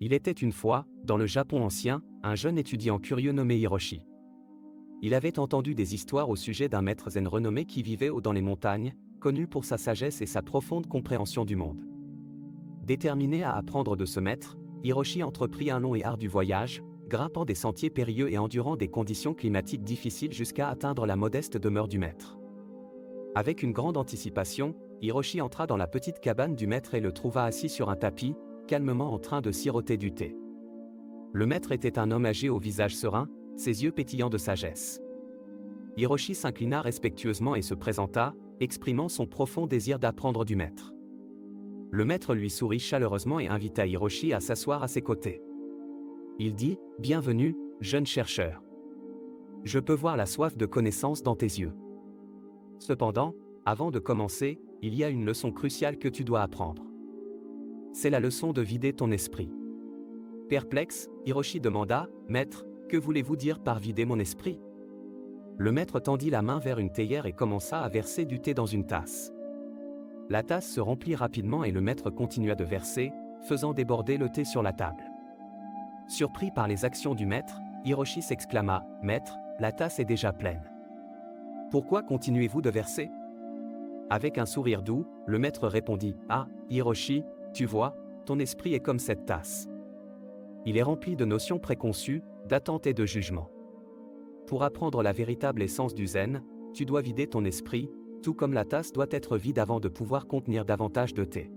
Il était une fois, dans le Japon ancien, un jeune étudiant curieux nommé Hiroshi. Il avait entendu des histoires au sujet d'un maître zen renommé qui vivait haut dans les montagnes, connu pour sa sagesse et sa profonde compréhension du monde. Déterminé à apprendre de ce maître, Hiroshi entreprit un long et ardu voyage, grimpant des sentiers périlleux et endurant des conditions climatiques difficiles jusqu'à atteindre la modeste demeure du maître. Avec une grande anticipation, Hiroshi entra dans la petite cabane du maître et le trouva assis sur un tapis, calmement en train de siroter du thé. Le maître était un homme âgé au visage serein, ses yeux pétillants de sagesse. Hiroshi s'inclina respectueusement et se présenta, exprimant son profond désir d'apprendre du maître. Le maître lui sourit chaleureusement et invita Hiroshi à s'asseoir à ses côtés. Il dit : « Bienvenue, jeune chercheur. Je peux voir la soif de connaissance dans tes yeux. Cependant, avant de commencer, il y a une leçon cruciale que tu dois apprendre. C'est la leçon de vider ton esprit. » Perplexe, Hiroshi demanda : « Maître, que voulez-vous dire par vider mon esprit ?» Le maître tendit la main vers une théière et commença à verser du thé dans une tasse. La tasse se remplit rapidement et le maître continua de verser, faisant déborder le thé sur la table. Surpris par les actions du maître, Hiroshi s'exclama : « Maître, la tasse est déjà pleine. Pourquoi continuez-vous de verser ?» Avec un sourire doux, le maître répondit : « Ah, Hiroshi, tu vois, ton esprit est comme cette tasse. Il est rempli de notions préconçues, d'attentes et de jugements. Pour apprendre la véritable essence du zen, tu dois vider ton esprit, tout comme la tasse doit être vide avant de pouvoir contenir davantage de thé. »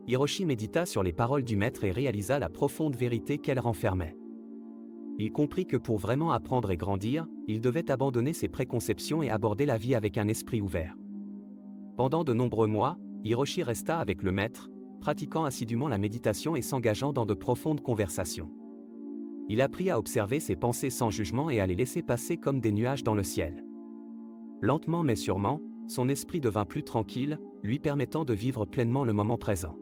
Hiroshi médita sur les paroles du maître et réalisa la profonde vérité qu'elles renfermaient. Il comprit que pour vraiment apprendre et grandir, il devait abandonner ses préconceptions et aborder la vie avec un esprit ouvert. Pendant de nombreux mois, Hiroshi resta avec le maître, pratiquant assidûment la méditation et s'engageant dans de profondes conversations. Il apprit à observer ses pensées sans jugement et à les laisser passer comme des nuages dans le ciel. Lentement mais sûrement, son esprit devint plus tranquille, lui permettant de vivre pleinement le moment présent.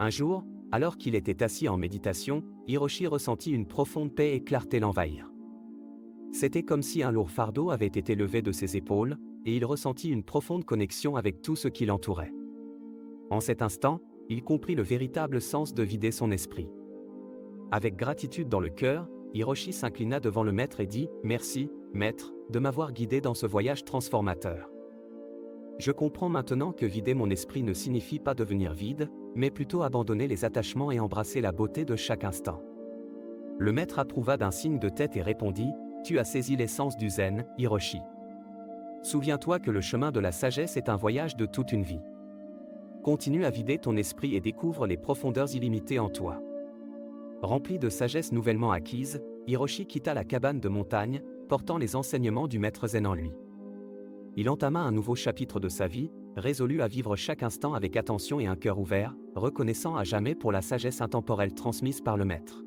Un jour, alors qu'il était assis en méditation, Hiroshi ressentit une profonde paix et clarté l'envahir. C'était comme si un lourd fardeau avait été levé de ses épaules, et il ressentit une profonde connexion avec tout ce qui l'entourait. En cet instant, il comprit le véritable sens de vider son esprit. Avec gratitude dans le cœur, Hiroshi s'inclina devant le maître et dit : « Merci, maître, de m'avoir guidé dans ce voyage transformateur. Je comprends maintenant que vider mon esprit ne signifie pas devenir vide, mais plutôt abandonner les attachements et embrasser la beauté de chaque instant. » Le maître approuva d'un signe de tête et répondit : « Tu as saisi l'essence du zen, Hiroshi. Souviens-toi que le chemin de la sagesse est un voyage de toute une vie. Continue à vider ton esprit et découvre les profondeurs illimitées en toi. » Rempli de sagesse nouvellement acquise, Hiroshi quitta la cabane de montagne, portant les enseignements du maître zen en lui. Il entama un nouveau chapitre de sa vie, résolu à vivre chaque instant avec attention et un cœur ouvert, reconnaissant à jamais pour la sagesse intemporelle transmise par le maître.